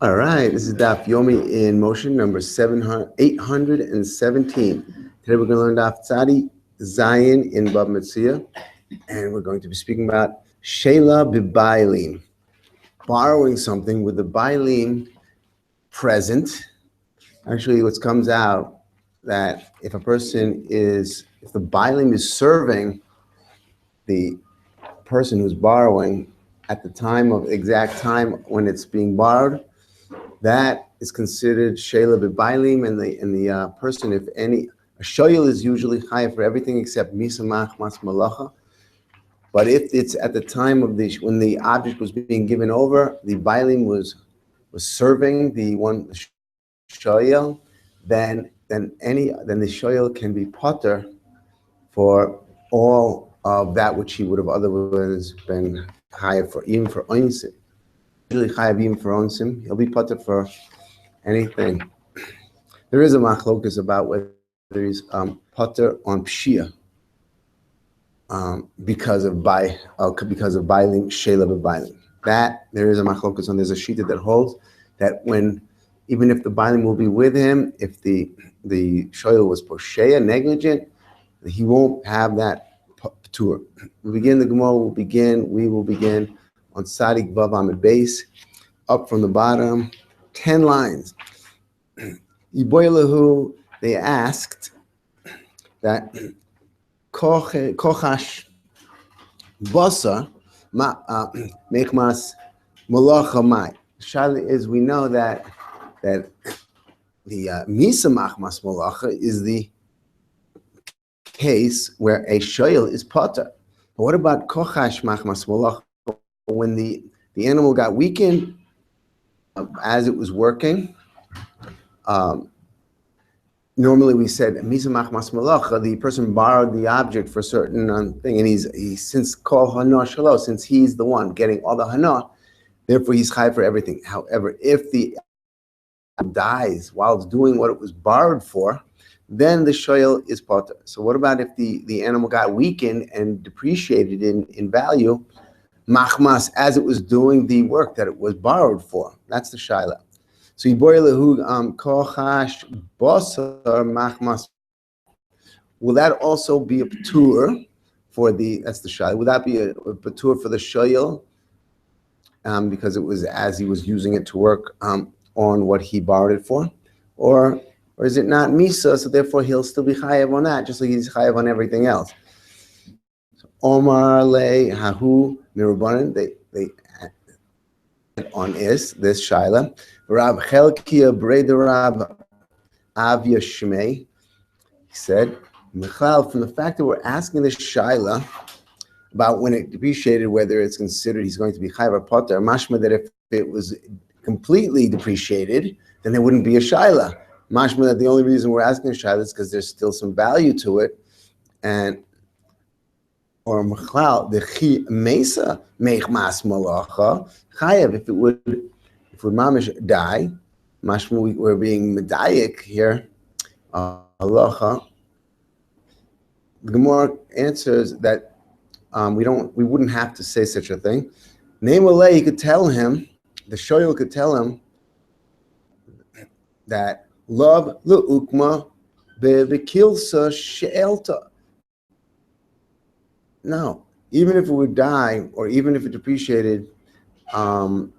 All right, this is Daf Yomi in motion number 817. Today we're going to learn Daf Tzadi Zayin in Bab Metzia, and we're going to be speaking about Sheila b'Bailim, borrowing something with the Bailim present. Actually, what comes out that if the Bailim is serving the person who's borrowing at the exact time when it's being borrowed, that is considered Sheila b'Bailim, and the person, if any, a shoyel is usually chayav for everything except misa machmas malacha. But if it's at the time of when the object was being given over, the Bailim was serving the shoyel, then the shoyel can be potter for all of that which he would have otherwise been chayav for, even for onsim. Usually chayav even for onsim, he'll be potter for anything. There is a machlokas about whether he's potter on pshia because of bailim, Sheila b'Bailim. That there is a machlokas on. There's a shita that holds that even if the bailim will be with him, if the shoyel was posheya, negligent, he won't have that tour. We will begin on Sadik Vav Amid base, up from the bottom, 10 lines. Yiboilahu, they asked that kochash basa mekmas malacha mai. Shaila is, we know that the misa machmas malacha is the case where a shoyel is potter. But what about kochash machmas malacha? When the animal got weakened as it was working, normally we said misa machmas malacha, the person borrowed the object for a certain thing, and he's since kol hana shalo, since he's the one getting all the hana, therefore he's chai for everything. However, if the dies while it's doing what it was borrowed for, then the shoyel is potter. So what about if the animal got weakened and depreciated in value, machmas, as it was doing the work that it was borrowed for? That's the shaila. So yiboilahu kochash basar machmas. Will that also be a patur for that's the shaila? Would that be a patur for the shoyel? Because it was as he was using it to work on what he borrowed it for, or is it not misa? So therefore he'll still be chayav on that, just like he's chayav on everything else. Omar le hahu mirabanan, they on this shaila. Rab Chelkia Breda Rab Avya Shmei, he said, Michal, from the fact that we're asking this shaila about when it depreciated, whether it's considered he's going to be chayav or potter, mashma that if it was completely depreciated, then there wouldn't be a shaila. Mashma that the only reason we're asking a shaila is because there's still some value to it, or Michal the chi mesa meichmas malacha chayav, if it would mamish die, mashma we're being medayik here, halacha. The Gemara answers that we wouldn't have to say such a thing. Nemalei, he could tell him, the shoyel could tell him that love leukma bevekilsa she'elta. No, even if it would die, or even if it depreciated, actually,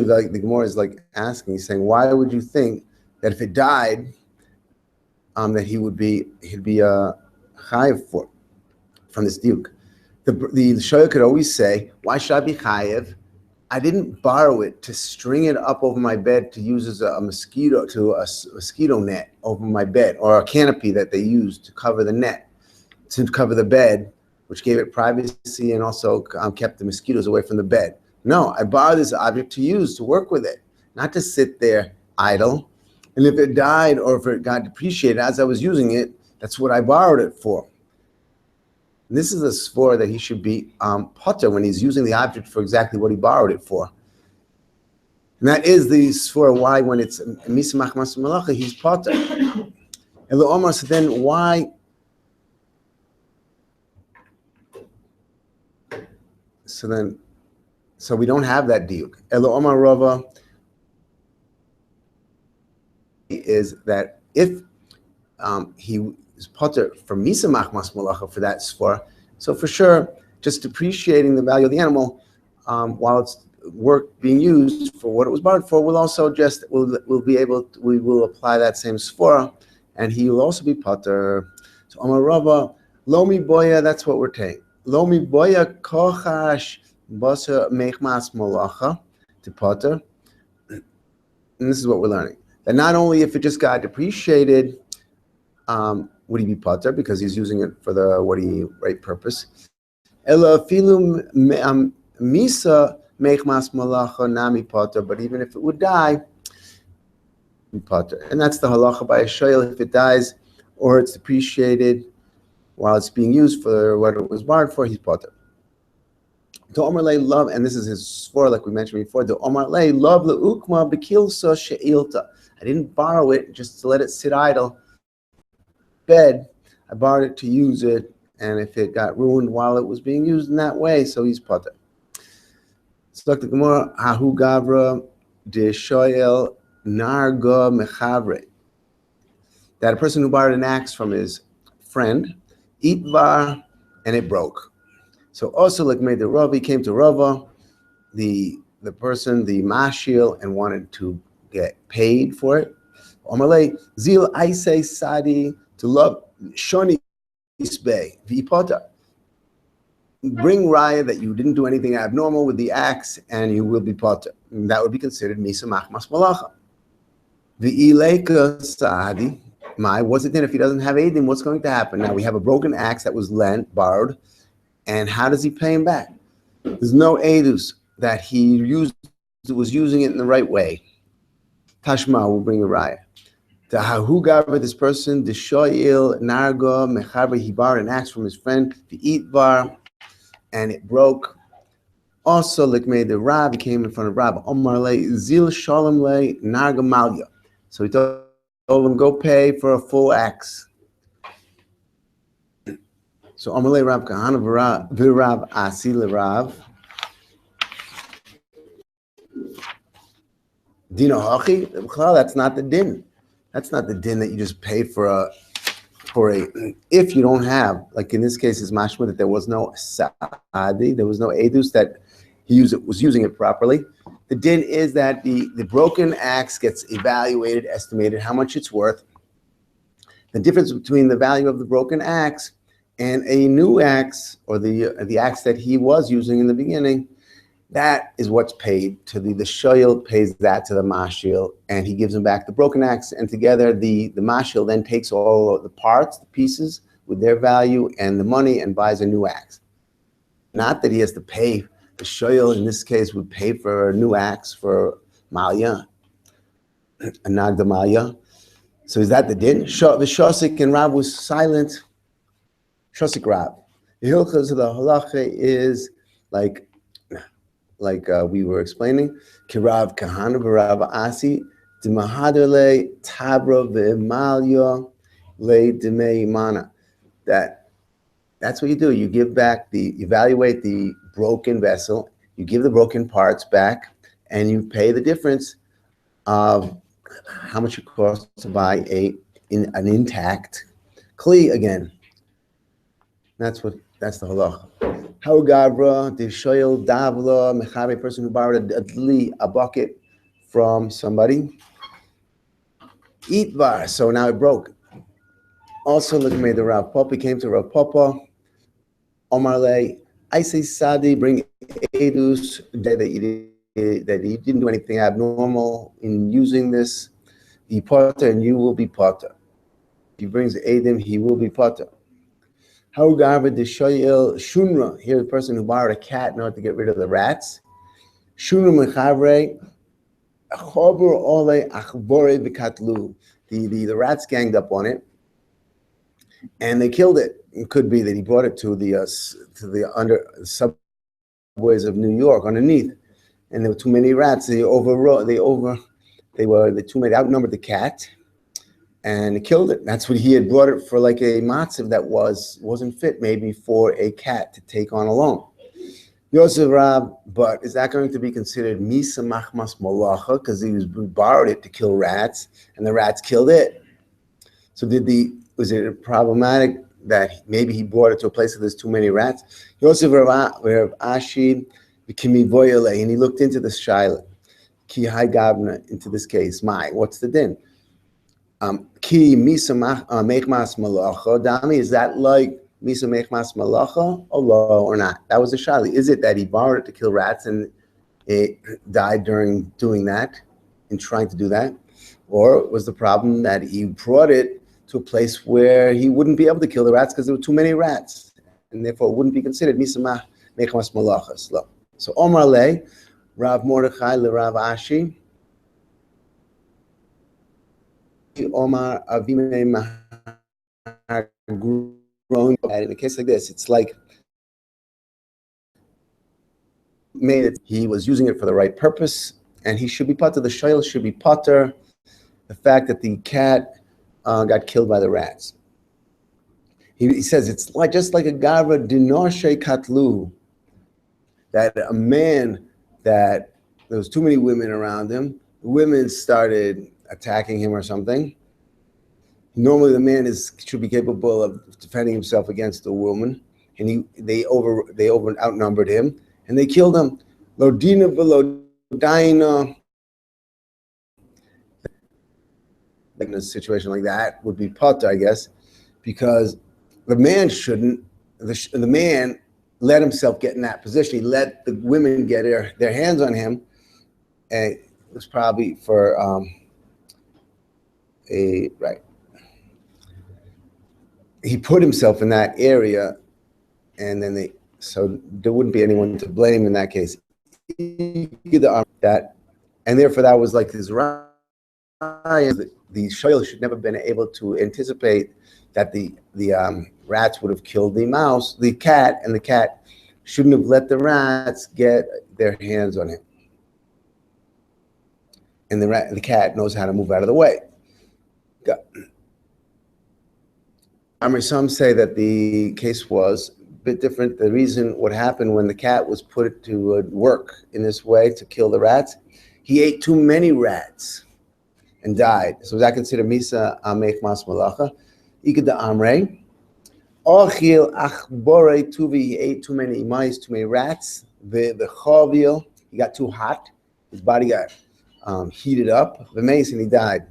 the Gemara is asking, he's saying, why would you think that if it died, that he'd be chayiv from this diuk? The shoyel could always say, why should I be chayiv? I didn't borrow it to string it up over my bed to use as a mosquito net over my bed, or a canopy that they used to cover the net, to cover the bed, which gave it privacy and also kept the mosquitoes away from the bed. No, I borrowed this object to use, to work with it, not to sit there idle. And if it died or if it got depreciated as I was using it, that's what I borrowed it for. And this is a svara that he should be potter when he's using the object for exactly what he borrowed it for. And that is the svara why when it's misa machmas malacha, he's potter. And the Omar said, then why So we don't have that diuk. Elo Omar Rava is that if he is potter for misa machmas malacha for that sfor, so for sure, just depreciating the value of the animal while it's work being used for what it was borrowed for, will also just we will apply that same sfor, and he will also be potter. So Omar Rava lomi boya, that's what we're saying. Lomi boya kochash basa mechmas malacha to potter, and this is what we're learning. That not only if it just got depreciated, would he be potter because he's using it for the right purpose? Ela filu misa mechmas malacha nami potter, but even if it would die, be potter. And that's the halacha by a Sheila. If it dies or it's depreciated while it's being used for what it was borrowed for, he's potter. To Omar lay love, and this is his sfor, like we mentioned before. To Omar lay love the ukma bekilsa she'ilta. I didn't borrow it just to let it sit idle. Bed, I borrowed it to use it, and if it got ruined while it was being used in that way, so he's potter. So the Gemara, Hahu Gavra de Shoel Narga Mechavre. That a person who borrowed an axe from his friend, Itvar, and it broke. So also like made the Rav, he came to Rava, the person, the Mashil, and wanted to get paid for it. Omalei Zil Aisei Sadi to love Shoni Isbei Vipota. Bring raya that you didn't do anything abnormal with the axe, and you will be potter. That would be considered misa machmas malacha. The ileka saadi. What's it then if he doesn't have edim? What's going to happen? Now we have a broken axe that was borrowed, and how does he pay him back? There's no edus that he was using it in the right way. Tashma will bring a raya. The hahu gavra, this person, the shoyil narga mechaber, he borrowed an axe from his friend, the itvar, and it broke. Also, like made the Rab, he came in front of Rab. Omar le zil shalom le narga malya. So he told him, go pay for a full axe. So Omar le Rab kahana v'Rab asi le Rab. Dino hachi. That's not the din. That's not the din that you just pay for a. If you don't have, like in this case, is mashma that there was no saadi, there was no edus that he was using it properly. The din is that the broken axe gets evaluated, estimated how much it's worth. The difference between the value of the broken axe and a new axe, or the axe that he was using in the beginning, that is what's paid to the shoyel pays that to the mashil, and he gives him back the broken axe, and together the mashil then takes all of the parts, the pieces with their value and the money and buys a new axe. Not that he has to pay. The shoyel in this case would pay for a new axe for malya, a nagda malya. So is that the din? The shosik and Rab was silent. Shosik Rab. The hilchas of the halacha is like we were explaining, Kirav Kahana v'Rav Asi, D'Mahadale Tabra v'Emalya Le D'Mei Mana. That's what you do. You give back evaluate the broken vessel, you give the broken parts back, and you pay the difference of how much it costs to buy an intact kli again. That's the halacha. How gavra the shoyel davla mechabe, person who borrowed a bucket from somebody. Itvar, so now it broke. Also, look at the Rav Papa came to Rav Papa. Omar le, I say Sadi, bring edus that he didn't do anything abnormal in using this. He potter, and you will be potter. If he brings edim, he will be potter. How gavra the shoyel shunra, here the person who borrowed a cat in order to get rid of the rats. Shunra mechavre chober ole achbore v'katlu. The rats ganged up on it, and they killed it. It could be that he brought it to the subways of New York underneath, and there were too many rats. They outnumbered the cat, and killed it. That's what he had brought it for, like a matzav that wasn't fit maybe for a cat to take on alone. Yosef Rab, but is that going to be considered Misa Machmas Malacha because he borrowed it to kill rats and the rats killed it? So was it problematic that maybe he brought it to a place where there's too many rats? Yosef Rav Ashi B'kimi Voyale, and he looked into the Sheila, Ki Hai Gavna, into this case. What's the din? Ki Misa Mechmas Malacha, Dami, is that like Misa Mechmas Malacha or not? That was the Sheila. Is it that he borrowed it to kill rats and it died during doing that, in trying to do that? Or was the problem that he brought it to a place where he wouldn't be able to kill the rats because there were too many rats, and therefore it wouldn't be considered Misa Mechmas Malachas? So Omar Le, Rav Mordechai le Rav Ashi, Omar Avime grown. In a case like this, it's like he was using it for the right purpose, and he should be potter. The shayl should be potter. The fact that the cat got killed by the rats. He says it's like just like a gavra dinoshe katlu, that a man that there was too many women around him. The women started attacking him or something. Normally, the man should be capable of defending himself against a woman, and they outnumbered him, and they killed him. Lodina below daina. In a situation like that would be potter, I guess, because the man shouldn't. The man let himself get in that position. He let the women get their hands on him, and it was probably for right. He put himself in that area, and then so there wouldn't be anyone to blame in that case. That, and therefore that was like his right. The shoyl should never have been able to anticipate that the rats would have killed the cat, and the cat shouldn't have let the rats get their hands on him. And the cat knows how to move out of the way. Some say that the case was a bit different. The reason what happened when the cat was put to work in this way to kill the rats, he ate too many rats and died. So was that considered Misa Mechmas Malacha? Ikad the Amre. Ochil Achbore Tuvi, he ate too many mice, too many rats. The Chovil, he got too hot. His body got heated up. The mason, he died.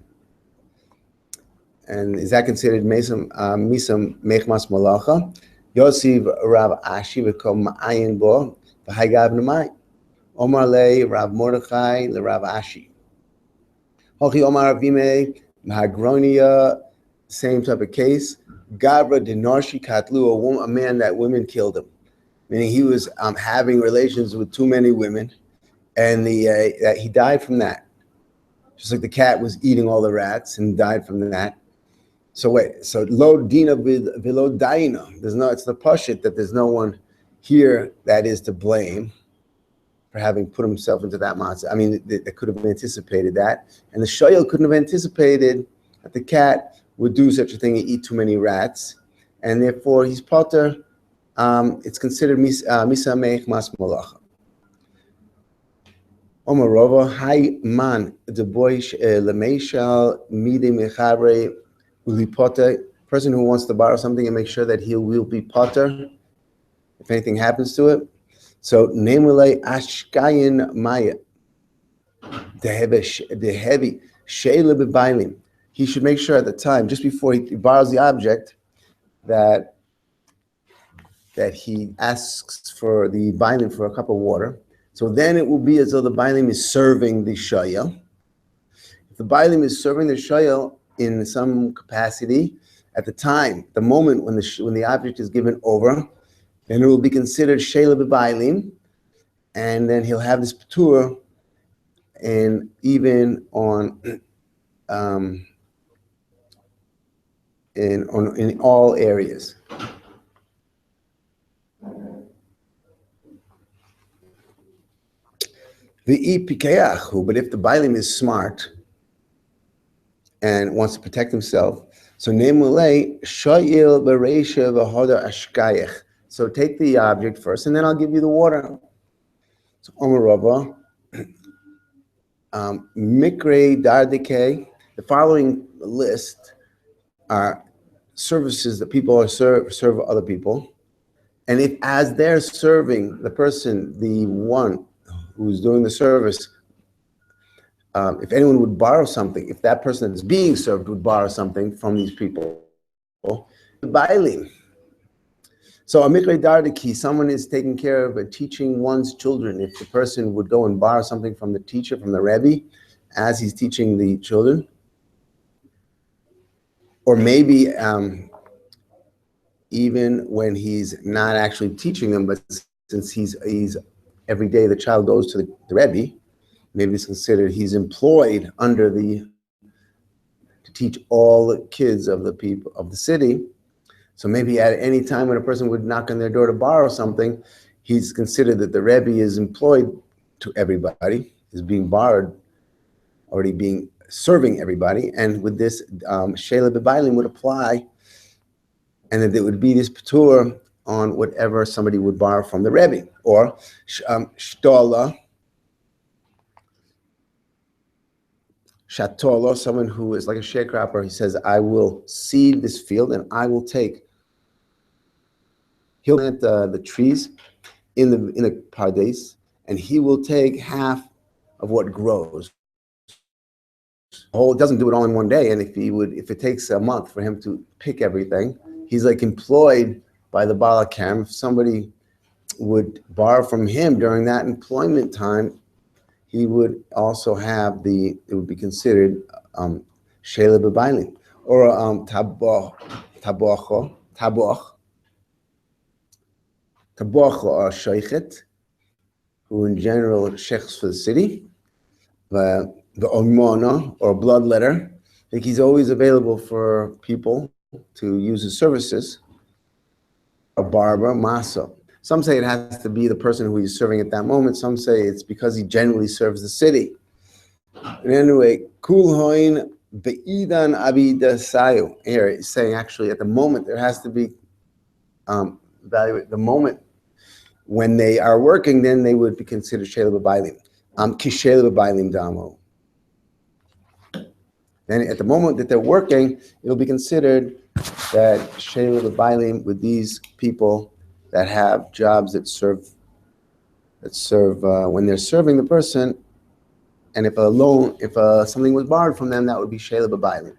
And is that considered Misa Mechmas Malacha? Yosef Rav Ashi v'kom Ma'ayin bo v'haygav Nemai. Omar le Rav Mordechai le Rav Ashi. Hochi Omar Avime Mahagronia, same type of case. Gavra Dinarshi Katlu, a man that women killed him, meaning he was having relations with too many women, and he died from that. Just like the cat was eating all the rats and died from that. So lo dina velo daina. It's the pashit that there's no one here that is to blame for having put himself into that matzah. I mean, they could have anticipated that, and the shoyel couldn't have anticipated that the cat would do such a thing and eat too many rats, and therefore he's potter. It's considered misa mechmas malacha. Omarova hay man the boish lemeshal midi mechabre uli potter. Person who wants to borrow something and make sure that he will be potter if anything happens to it. So namely ashkayin maya the heavy Sheila b'bailim. He should make sure at the time, just before he borrows the object, that he asks for the bailim for a cup of water. So then it will be as though the bailim is serving the shayel. If the bailim is serving the shayel in some capacity, at the time, the moment when the object is given over, then it will be considered Sheila b'bailim, and then he'll have this patur, and even on in all areas. The ipikeachu, but if the bailim is smart and wants to protect himself, so nemulei shayil bereisha v'hoda ashkayach. So take the object first, and then I'll give you the water. So Omer Rava, Mikre Dardike, the following list are services that people are serve other people. And if as they're serving the person, the one who's doing the service, if anyone would borrow something, if that person that's being served would borrow something from these people, Bailim. So a mikre dardiki, someone is taking care of teaching one's children. If the person would go and borrow something from the teacher, from the Rebbe, as he's teaching the children, or maybe even when he's not actually teaching them, but since he's every day the child goes to the Rebbe, maybe it's considered he's employed under to teach all the kids of the people of the city. So maybe at any time when a person would knock on their door to borrow something, he's considered that the Rebbe is employed to everybody, is being borrowed, already being serving everybody. And with this, Sheila B'Bailim would apply, and that there would be this patur on whatever somebody would borrow from the Rebbe. Or Shtola, Shatola, someone who is like a sharecropper, he says, I will seed this field and I will take. He'll plant the trees in the pardes, and he will take half of what grows. Doesn't do it all in one day, and if it takes a month for him to pick everything, he's like employed by the Balakam. If somebody would borrow from him during that employment time, he would also have it would be considered Sheila B'Bailim, or Taboch, or Sheikhet, who in general sheikhs for the city, the Omona, or bloodletter. I think he's always available for people to use his services. A barber, Masa. Some say it has to be the person who he's serving at that moment. Some say it's because he generally serves the city. And anyway, Kulhoin Be'idan Abida Sayu. Here it's saying actually at the moment there has to be evaluate the moment when they are working, then they would be considered Sheila B'Bailim. Kishela B'Bailim Damo. Then at the moment that they're working, it'll be considered that Sheila B'Bailim with these people that have jobs that serve when they're serving the person, and if something was borrowed from them, that would be Sheila B'Bailim.